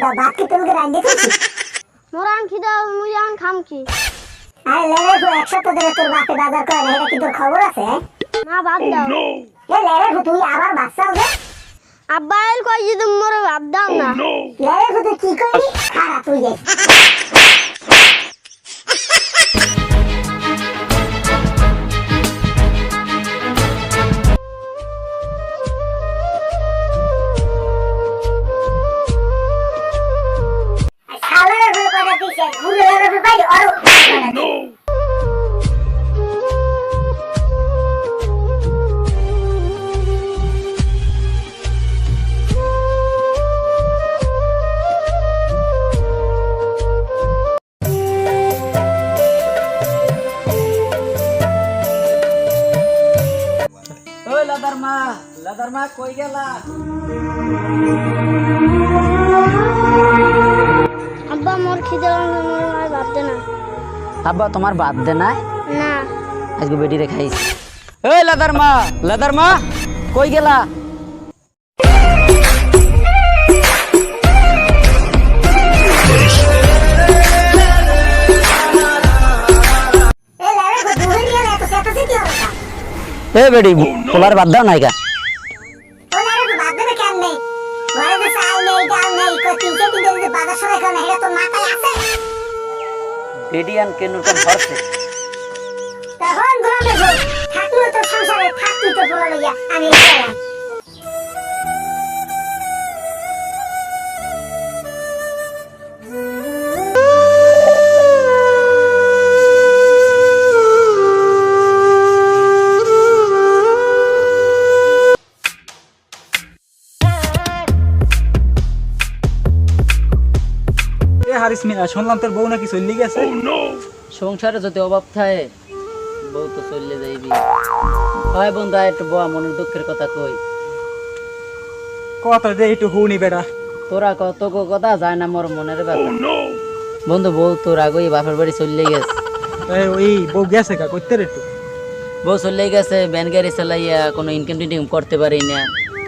দাও ভাত কি তুমি রাঁধতে খাচ্ছি মোরান খিদা মুই আন খাম কি আরে লেরে তো এক সপ্তাহ ধরে তোর বাপে বাজার করে না, এটা কি তোর খবর আছে? না ভাত দাও এ লেরে তো তুই আবার বাচ্চাও যে আব্বা এল কই যদি মোরে ভাত দাও না লেরে তো তুই কি করবি খারাপ তুই যে সালারে ভুল করে দিছে ভুল লেরে ভুল পাই আর ওই লাদার মা কই গেলা? আব্বা মোর খিদা মোর আর ভাত দে না আব্বা তোমার বাদ দে না না আজকে বেটি রে খাইস। ওই লাদার মা কই গেলা? এ লেরে তো দুই নিয়ে এত সেটা কি হলো? এ বেটি পোলার বাদ দাও নাই কা? ও লেরে তো বাদ দেবে কেন নেই? ঘরে যে চাল নেই ডাল নেই কই তিনটে দিন যে বাজার সরে কেন এটা তো মাথায় আছে? বেডিয়ান কেনুটা ভরছে। তখন ঘুরে গো থাকলো তো সংসারে থাকলি তো বলে লইয়া আমি গেলাম। এ হারিস মিয়া শুনলাম তোর বউ নাকি চলে গেছে। সংসারে যদি অভাব থাকে বউ তো চলে যাইবি। হয় বন্ধু একটু বয়া মনের দুঃখের কথা কই। কথা দে একটু হুনি বেটা। তোরা কত কথা যায় না মোর মনের ব্যাপার। বন্ধু বউ তোর আগেই বাপের বাড়ি চলে গেছে। ওই বউ গেছে কা করতে রে একটু। বউ চলে গেছে ভ্যান গাড়ি চালাইয়া কোনো ইনকাম টিনকাম করতে পারি না।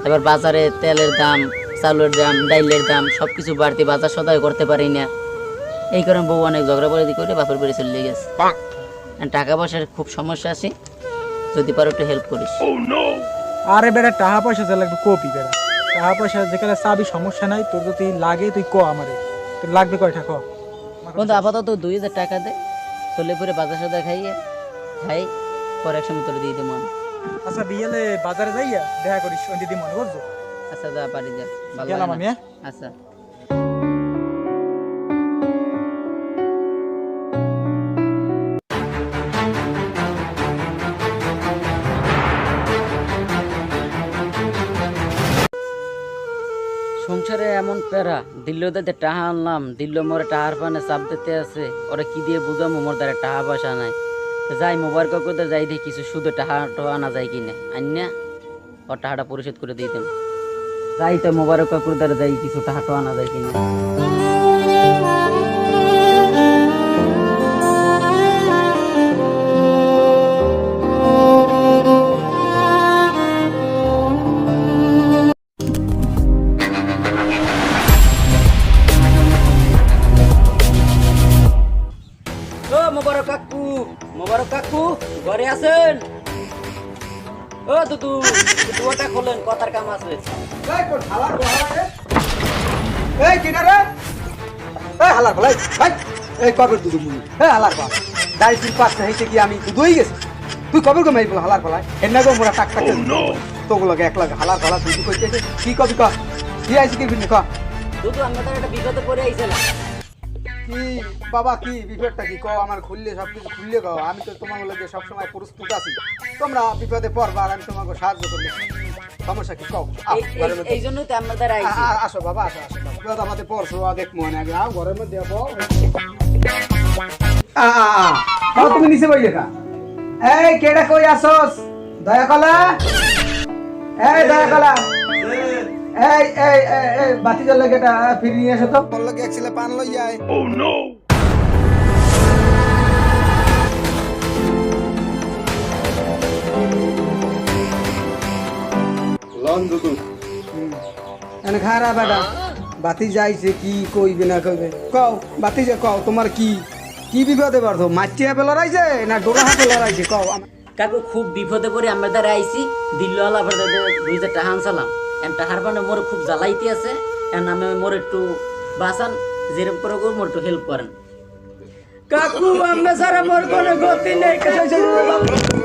এবার বাজারে তেলের দাম, চাউলের দাম, ডাইলের দাম সবকিছু বাড়তি, বাজার সদাই করতে পারি না। এই কারণে বউ অনেক ঝগড়া বাড়ি করে বাপের বাড়ি চলে গেছে। টাকা পয়সার খুব সমস্যা আছে, যদি পারো একটু হেল্প করিস। আরে বেটা টাকা পয়সা যা লাগবে কপি বেটা। টাকা পয়সা যেখানে চাবি সমস্যা নাই, তোর যদি লাগে তুই ক আমারে। তোর লাগবে কয়টা ক? বন্ধু আপাতত 2000 টাকা দে, চলে পরে বাজার সদা খাই পরে এক সময় তোর দিয়ে দেবো আমি। আচ্ছা বিয়েলে বাজারে যাইয়া দেখা করিস ওই দিদি মনে করছো। আচ্ছা যা পারি যা, ভালো গেলাম হয় আমি, না? হ্যাঁ? আচ্ছা সংসারে এমন প্যারা দিল্লো দিতে টাহা আনলাম, দিল্লো মোরে টাহার পানে চাপ দিতে আছে। ওরা কি দিয়ে বুঝামো মোর দ্বারা টাহা পয়সা নাই। যাই মোবাইল কাকুতে যাই দেখি কিছু শুধু টাহা আনা যায় কিনা আন্যা ওর টাহাটা পরিশোধ করে দিয়ে দেব। যাই তো মোবাইল কাকুর দ্বারা যাই কিছু টাহা আনা যায় কিনা। মোবারক কাকু ঘরে আছেন? ও দুদু দুটা খোলেন, কথার কাম আছে। এই কিনা রে এই হালার বলাই ভাই এই কবে দুধ মুনি এই হালার বল দাই সিল পাশে হইতে কি আমি দুধই গেছি তুই কবে গো মাইবল হালার বলাই এন্না গো মোরা টাক টাক তোগুলোকে এক লাখ হালার বলা তুই কইতেছে কি কবি ক কি আইছি কি বিনি ক দুদু আমরা তো একটা বিপদে পড়ে আইছিলাম। কি বাবা কি বিপদটা কি ক আমার খুললে সবকিছু খুললে ক আমি তো তোমার লগে সব সময় প্রস্তুত আছি তোমরা বিপদে পড়বা আর আমি তোমাকে সাহায্য করব সমস্যা কি কও এই জন্যই তো আমাদের আইছি। আসো বাবা আসো আসো বাবা আমাদের পড়ছো দেখমু না আগে আও ঘরের মধ্যে যাবো তুমি নিচে বই লেখা এই কেডা কই আসোস দয়া কলা এই দয়া কলা এই এই এই বাতি জ্বলে কেটা ফিরে নিয়ে এসো তো তোর লগে এক ছেলে পান লই যায় ও নো লন দুদু এনে খারা বেটা বাতি যাইছে কি কইবে না কইবে কও বাতি যা কও তোমার কি কি বিপদে পারতো মাটি হাতে লড়াইছে না ডোরা হাতে লড়াইছে কও কাকু খুব বিপদে পড়ে আমার দ্বারা আইছি দিল্লাওয়ালা ভাড়া 2000 টাকা আনছিলাম এন টাকার মানে মোর খুব জ্বালাইতে আছে এন আমি মোর একটু বাঁচান যেরকম করে মোর একটু হেল্প করেন কাকু আমরা সারা মোর কোনো গতি নেই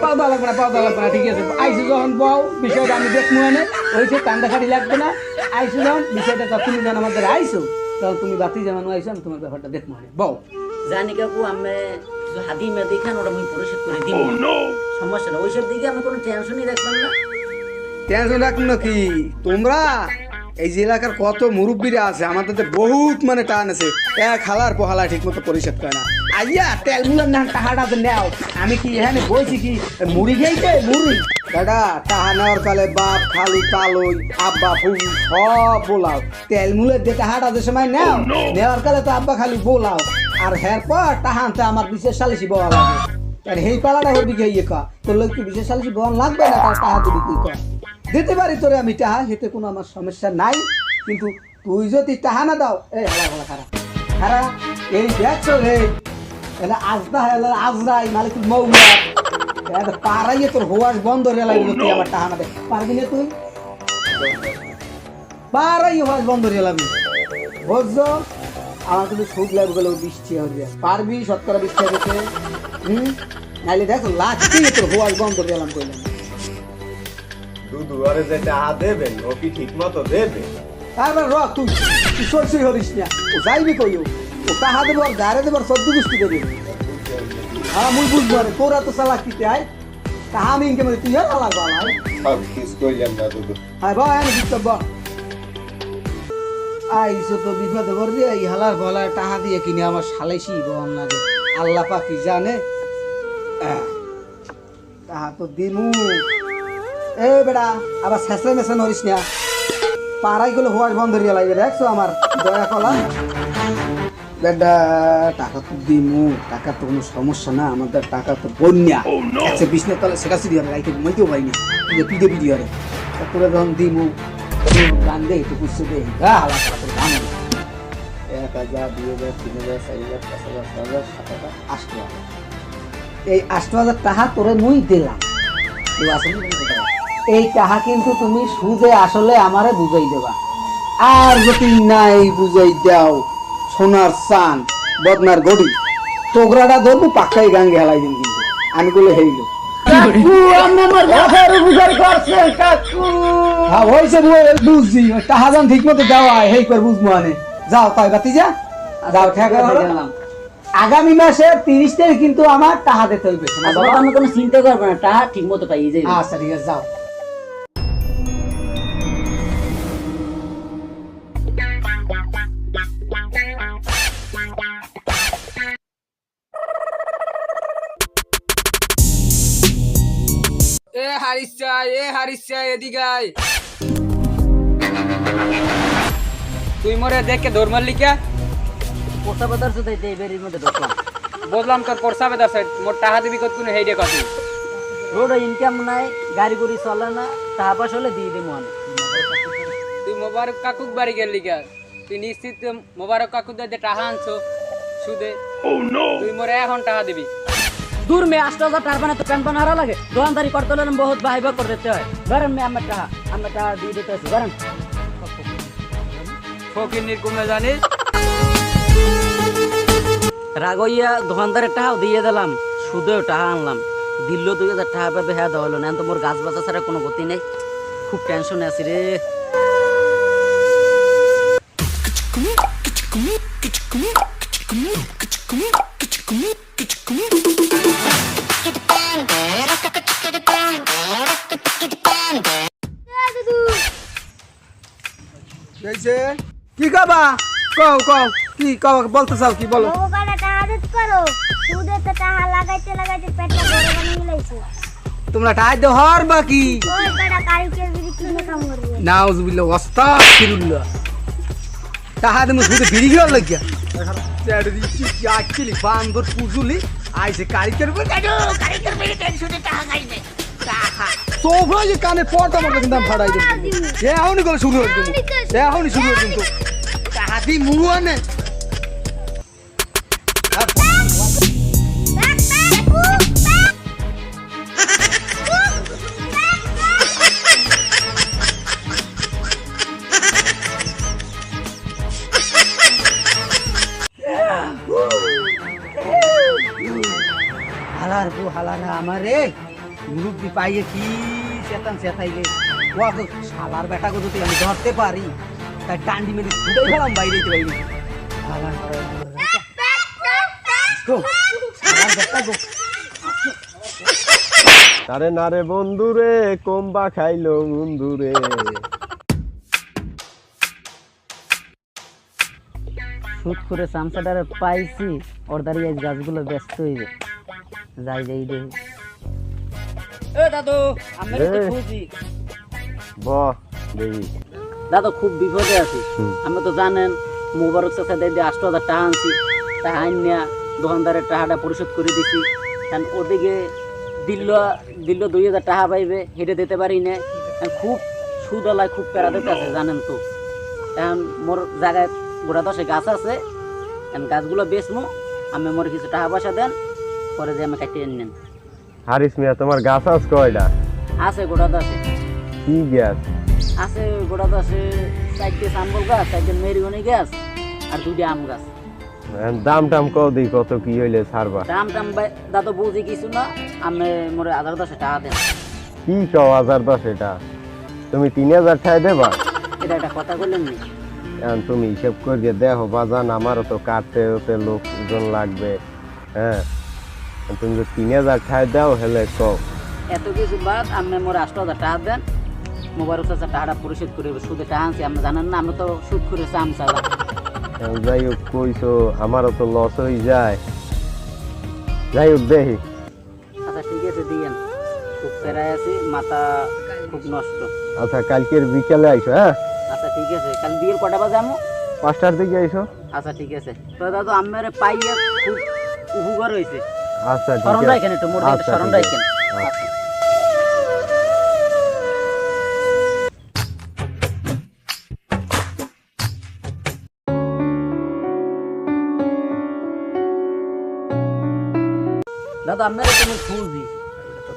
পাওয়া লাগবে না ঠিক আছে আইসি যখন বউ বিষয়টা আমি দেখবো না ওইসে কান্দা খাড়ি লাগবে না আইসি যখন বিষয়টা তুমি যখন আমাদের আইসো তখন তুমি বাতি জামানো আইসো আমি তোমার ব্যাপারটা দেখবো না বউ জানি কাকু আমি হাদি মেদি খান ওটা আমি পরিশোধ করে দিব সমস্যা না ওইসব দিকে আমি কোনো টেনশনই রাখবেন না টেনশন রাখুন না কি তোমরা এই যে এলাকার কত মুরব্বীরা আছে আমাদের তো বহুত মানে টান আছে এক হালার পহালা ঠিক মতো পরিশোধ করে না আইয়া তেলগুলোর না টাকাটা নেও আমি কি এখানে বলছি কি মুড়ি খেয়েছে মুড়ি দাদা টাকা নেওয়ার কালে বাপ খালু তালই আব্বা ফুল সব বোলাও তেলমুলের যে টাকাটা যে সময় নেও নেওয়ার কালে তো আব্বা খালু বোলাও আর হের পর টাকা আনতে আমার বিশেষ সালিশি বলা লাগে আর সেই পালাটা হবি খেয়ে কা তোর লোক কি বিশেষ সালিশি বহন লাগবে না তার টাকা দিবি তুই কর দিতে পারি তোরে আমি টাহা হেতে কোনো আমার সমস্যা নাই কিন্তু তুই যদি টাহা না দাও এই হালা হালা খারা খারা এই দেখছো রে এলা আজদা এলা আজরাই মালিক মৌলা এটা পারাইয়ে তোর হোয়াস বন্ধ রে লাগবে তুই আমার টাহা না দে পারবি না তুই পারাই হোয়াস বন্ধ রে লাগবে বুঝছো আমার কিন্তু সুদ লাগবে গেলে 20 টাকা হয়ে পারবি 17 20 টাকা নাইলে দেখো লাস্টে তোর হোয়াস বন্ধ রে লাগবে কইলাম দুয়ারে যে টাকা দেবেন ও কি ঠিক মতো দেবে আবার র তুই সরষে হরিস না ও যাইবি কইও ও টাহা দেবো আর গাড়ে দেবো আর সদ্য গুষ্টি দেবে হ্যাঁ মুই বুঝবো রে তোরা তো চালাক কিতে আয় টাহা আমি ইনকে মানে তুই আর আলাগ বালাই সব কিস কইলেন না দুদু হ্যাঁ বা আমি দিতে বা আইসো তো বিপদে পড়বি এই হালার গলায় টাহা দিয়ে কিনে আমার সালেসি বহন লাগে আল্লাহ পাকি জানে টাহা তো দিমু এ বেড়া আবার শেষে মেশান হরিস না পাড়াই গুলো হওয়ার বন্ধ হয়ে লাগবে দেখছো আমার দয়া কলা বেটা টাকা তো দিমু টাকা তো কোনো সমস্যা না আমাদের টাকা তো বন্যা একশো 20 না তলে সেটা সিরিয়াল রাইতে ঘুমাইতেও পাইনি পিঠে পিঠে হরে তারপরে যখন দিমু গান দে একটু পুষতে দে হালা গান 1000 2000 3000 4000 5000 6000 8000 এই 8000 টাকা তোরে মুই দিলাম তুই আসলে এই টাকা কিন্তু তুমি সুদে আসলে আমারে বুঝাই দেবা আর যদি নাই বুঝাই দাও সোনার চান বদনার গড়ি তোগরাটা ধরবো পাক্কাই গাঙ্গে হেলাই দিন কিন্তু আমি বলে হেইলো বুঝছি টাকা দাম ঠিক মতো দেওয়া হেই করে বুঝবো আনে যাও তাই বাতি যা যাও ঠেকা আগামী মাসের 30 তারিখ কিন্তু আমার টাকা দিতে হইবে আমি কোনো চিন্তা করবো না টাকা ঠিক মতো পাই যাই আচ্ছা ঠিক আছে যাও হারিসা এদিকে আয় তুই মরে দেখে দৌড় মারলি কে পোষা বাজার তো এই বেরির মধ্যে ঢুকলাম বললাম তোর পরসা বেদার সাইড মোর টাকা দিবি কত কোন হেইডে কত রোড ইনকাম নাই গাড়ি গুড়ি চলে না টাকা পয়সা হলে দিয়ে দিই মনে তুই মোবারক কাকুক বাড়ি গেলি কে তুই নিশ্চিত মোবারক কাকু দিয়ে টাকা আনছো সুদে তুই মরে এখন টাকা দিবি दूर में 8000 টাকা বানাতে প্যান বানা হারা লাগে দোকানদারি করতে হলে বহুত বাহিবা করে দিতে হয় ধরেন মে আমার টাকা দিয়ে দিতে আছে ধরেন ফকির কমে জানিস রাগইয়া দোকানদারের টাকাও দিয়ে দিলাম সুদেও টাকা আনলাম দিল্লো 2000 টাকা পাবে হ্যাঁ দেওয়া হলো না তো মোর গাছ বাজা ছাড়া কোনো গতি নেই খুব টেনশনে আছি রে কি কবা কও কও কি কও বলতে চাও কি বলো মোবাইলে টাকা দিতে পারো সুদে তো টাকা লাগাইতে লাগাইতে পেটটা বড় বানিয়ে লাইছে তোমরা টাই দে হর বাকি ওই বেটা কারিকের বিড়ি কিনে কাম করবে নাউজুবিল্লাহ ওয়াস্তাগফিরুল্লাহ টাহা দে মুসুদে বিড়ি গেল লাগিয়া চেড় দিছি কি আইছিলি বান্দর পুজুলি আইছে কারিকের বই কারিকের বিড়ি টেনশনে টাকা খাইবে টাকা তোমরা যে কানে পড়তা মতো কিন্তু ফাড়াই দেব এ আউনি গলে শুরু হইছে এ আউনি শুরু হইছে তো হাতি মুয়ানে হালার বউ হালারা আমারে মুরব্বি পাইয়ে কি চেতান চেতাইলে ওয়া শালার বেটাকে যদি আমি ধরতে পারি তাই ডান্ডি মেরে ছুটে গেলাম বাইরে বাইরে হালার গো শালার বেটা গো আরে না রে বন্ধুরে কম্বা খাইলো বন্ধুরে শুট করে সামসাটারে পাইছি ওর দাঁড়িয়ে গাছগুলো ব্যস্ত হইবে যাই যাই রে এ দাদু আমি তো খুঁজি ব দেখি দাদা খুব বিপদে আছি আমি তো জানেন মোবারক চাচা দিয়ে ৮০০০ টাকা আনছি টাকা আনিয়া দোকানদারের টাকাটা পরিশোধ করে দিছি কারণ ওদিকে দিল ২০০০ টাকা পাইবে হেঁটে দিতে পারি না খুব সুদলায় খুব প্যারা দিতে আছে জানেন তো এখন মোর জায়গায় গোটা ১০ গাছ আছে এখন গাছগুলো বেচমো আমি মোর কিছু টাকা পয়সা দেন পরে যে আমি কাটিয়ে নেন হারিস মিয়া তোমার গাছ আস কয়টা আছে গোটা ১০ কি গ্যাস আছে গোটা ১০ চারটে সাম্বল গাছ 4টে মেরিগনি গাছ আর 2টে আম গাছ দাম টাম কও দিই কত কি হইলে ছাড়বা দাম টাম দাদা বুঝি কিছু না আমি মোরে ১০০০ টাকা দেন কি কও ১০০০ এটা তুমি ৩০০০ টাকা দেবা এটা একটা কথা বললেন নি এখন তুমি হিসেব করে দেখো বাজান আমারও তো কাটতে হতে লোকজন লাগবে হ্যাঁ তুমি যদি ৩০০০ টাকা দাও হেলে কও এত কিছু বাদ আমি মোরে ৮০০০ টাকা দেন মোবারক চাচা টাকাটা পরিশোধ করে সুদে টাকা আনছি আপনি জানেন না আমি তো সুদ করে চাম চালা যাই হোক কইছো আমারও তো লস হয়ে যায় যাই হোক দেখি আচ্ছা ঠিক আছে দিয়েন খুব প্যারায় আছি মাথা খুব নষ্ট আচ্ছা কালকের বিকেলে আইসো হ্যাঁ আচ্ছা ঠিক আছে কাল বিয়ের কটা বাজে আমো ৫টার দিকে আইসো আচ্ছা ঠিক আছে তো দাদু আমার পাইয়ে খুব উপকার হয়েছে আচ্ছা ঠিক স্মরণ আছে রাখেন একটু মোর আচ্ছা, স্মরণ ঠিক রাখেন আছে। আচ্ছা। দাদা আমার তুমি খুঁজি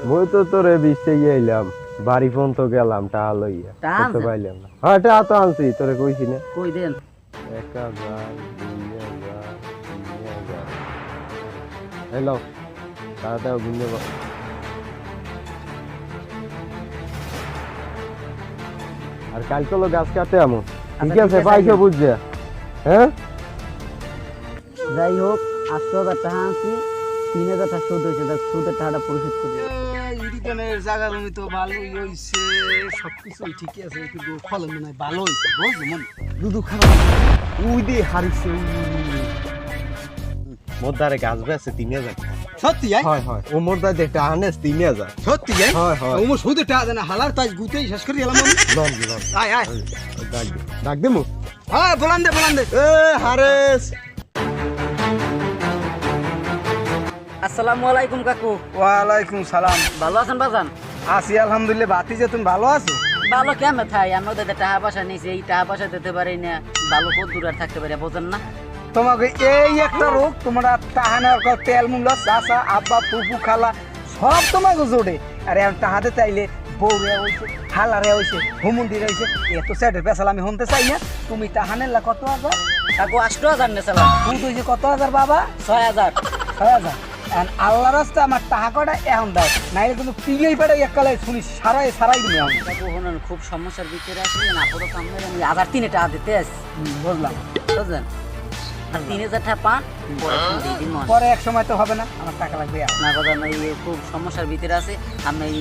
মই তো তোরে বিশে এলাম বাড়ি ফোন তো গেলাম টাকা লইয়া টাকা করতে আনছেন? পাইলাম না হ্যাঁ টাকা তো আনছি তোরে কইছি না কই দেন ১০০০ ২০০০ হ্যালো টাকা দাও গুনে আর কালকে হলো গাছ কাটে আমো ঠিক ঠিক আছে আছে, পাইছো আইও। বুঝছে হ্যাঁ যাই হোক ৮০০০ টাকা আনছি ৩০০০ টাকা সুদ হয়েছে দেখ সুদের টাকাটা পরিশোধ করে দিন। ইরিটনের জায়গা জমি তো ভালোই হইছে সবকিছুই ঠিকই আছে কিন্তু ফলন মনে হয় ভালো হইছে বুঝলি মন দুধু খারাপ উই দে হারিছে মোদারে গাছ বেছে ৩০০০ সত্যি হয় হয় ও মোদা দেখতে আনেস ৩০০০ সত্যি হয় হয় ও শুধু টাকা দেনা হালার তাই গুতেই শেষ করে গেলাম আমি লন লন আয় আয় ডাক দেমু হ্যাঁ বলান দে এ হারেস আসসালামু আলাইকুম কাকু ওয়ালাইকুম সালাম ভালো আছেন বাজান আছি আলহামদুলিল্লাহ বাতি যে তুমি ভালো আছো ভালো কেমন থাই আমি ওদের টাকা পয়সা নিয়েছি এই টাকা পয়সা দিতে পারি না ভালো কত দূর আর থাকতে পারি বোঝেন না তোমাকে এই একটা রোগ তোমরা টাহানার তেল মূল্য চাষা আব্বা ফুফু খালা সব তোমাকে জোড়ে আর এখন টাহাতে চাইলে বউরে হয়েছে হালারে হয়েছে হুমুন্দিরে হয়েছে এত সাইডের পেশাল আমি শুনতে চাই না তুমি টাহানের লা কত হাজার কাকু ৮০০০ নেছিলাম ফুট হয়েছে কত হাজার বাবা ৬০০০ 6,000 এখন আল্লাহ রাস্তা আমার টাকা কটা এখন দাও নাইলে কিন্তু পিগেই পেটে এককালে শুনি সারাই দিবে আমি কাকু শুনুন খুব সমস্যার ভিতরে আছি আপাতত আমি ১০০০ টাকা দিতে আসি বুঝলাম বুঝলেন আর ৩০০০ টাকা পান পরে ফোন দিয়ে দিন মনে পরে এক সময় তো হবে না আমার টাকা লাগবে আর। না কথা নয় খুব সমস্যার ভিতরে আছে আপনি এই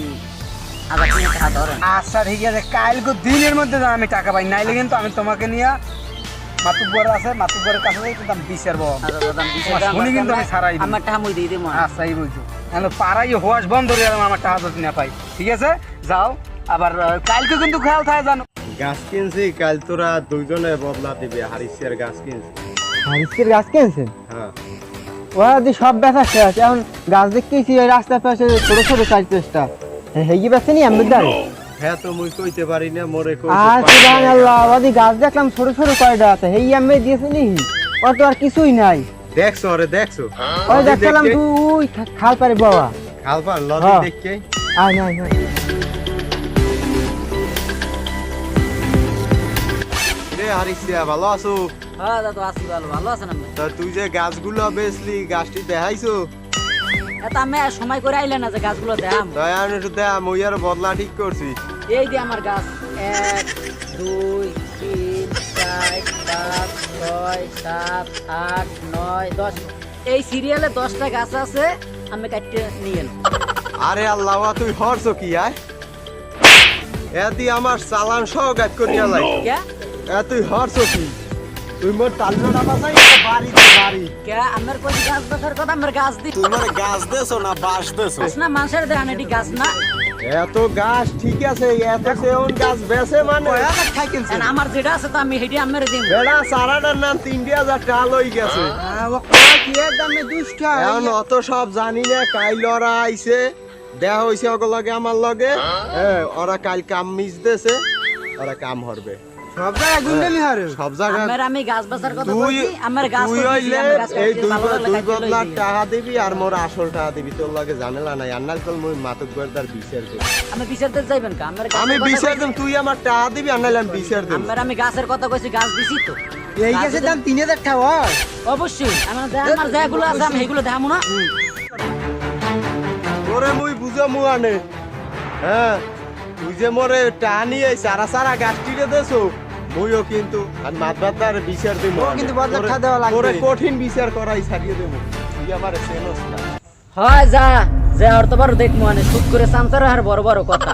১০০০ টাকা ধরেন আচ্ছা ঠিক আছে কালকে দিনের মধ্যে যেন আমি টাকা পাই নাইলে কিন্তু আমি তোমাকে নিয়ে মাতুব্বর আছে মাতুব্বরের কাছে যাই কিন্তু আমি বিচার বম আচ্ছা দাদা শুনি কিন্তু আমি সারাই দিই। আমার টাকা মই দিয়ে দিব আচ্ছা এই বলছো এখন পাড়াই হওয়াস বন্ধ করে গেলাম আমার টাকা যদি না পাই ঠিক আছে যাও আবার কালকে কিন্তু খেয়াল থাকে জানো গাছ কিনছি কাল তোরা দুইজনে বদলা দিবে হারিসের গাছ কিনছি হারিসের গাছ কিনছেন হ্যাঁ ওরা যদি সব বেচা শেষ এখন গাছ দেখতেছি ওই রাস্তার পাশে ছোট ছোট ৪-৫টা হেগি বেচে নি আমি দাঁড়ি হ্যাঁ তো মুই কইতে পারি না মোরে আর সুবহানাল্লাহ ওদি গাছ দেখলাম ছোট ছোট কয়টা আছে হেই আমি দিয়েছে নি ও তো আর কিছুই নাই দেখছো রে দেখছো ওই দেখলাম তুই খাল পারে বাবা খালপার লদি হ্যাঁ। দেখকে আয় না না রে হারিসিয়া ভালো আছো হ্যাঁ দাদু আসি ভালো ভালো আছেন আপনি তা তুই যে গাছগুলো বেচলি গাছটি দেখাইছো এটা আমি আর সময় করে আইলেন না যে গাছগুলো দাম তাই আমি একটু দেখ মুই আর বদলা ঠিক করছি এই যে আমার গাছ 1 2 3 4 5 6 7 8 9 10 এই সিরিয়ালে 10টা গাছ আছে আমি কাটতে নিয়েন আরে আল্লাহ তুই হরছো কি আয় এদি আমার চালান সহ গাছ করিয়া লাই কে তুই হরছো কি তুই মোর টালনা বাসাই বাড়ি বাড়ি কে আমার কোন গাছ দেখার কথা আমার গাছ দি তুই মোর গাছ দেছো না বাস দেছো গাছ না মানুষের দেখান এটি গাছ না এত গাছ ঠিক আছে এত সেউন গাছ বেচে মানে And আমার যেটা আছে তো আমি হেডি আমার দিন বেড়া সারাটার নাম 3000 টাকা লই গেছে কি এর দামে 2টা এখন অত সব জানি না কাইলরা আইছে দেয়া হইছে ওগো লগে আমার লগে ওরা কাল কাম মিস দেছে ওরা কাম হরবে সব জায়গায় গুন্ডামি হারে সব জায়গা আমার আমি গাছ বাজার কথা তুই বলছি আমার গাছ তুই হইলে এই দুই বদলা আমি টাকা দিবি আর মোর আসল টাকা দিবি তোর লগে ঝামেলা নাই আর নাল কল মই মাতক গরদার বিচার করি বিচারতে যাইবেন কা আমার আমি বিচার দেব তুই আমার টাকা দিবি আর নাইলে আমি বিচার দেব আমি গাছের কথা কইছি গাছ দিছি তো এই গাছের দাম 3000 টাকা হয় অবশ্যই আমার যেগুলো আছে আমি এগুলো দেখাবো না তোরে মুই বুঝামু আনে হ্যাঁ তুই যে মোরে টাকা নিয়ে সারা সারা গাছটিরে দেছো মুইও কিন্তু আর মাতবাদার বিচার দেব কিন্তু বদলা টাকা দেওয়া লাগবে। তোরে কঠিন বিচার করাই ছাড়িয়ে দেব তুই আমারে চেনস না হয় যা যে আর তো বড় দেখমু আনে শুট করে সামসার আর বড় বড় কথা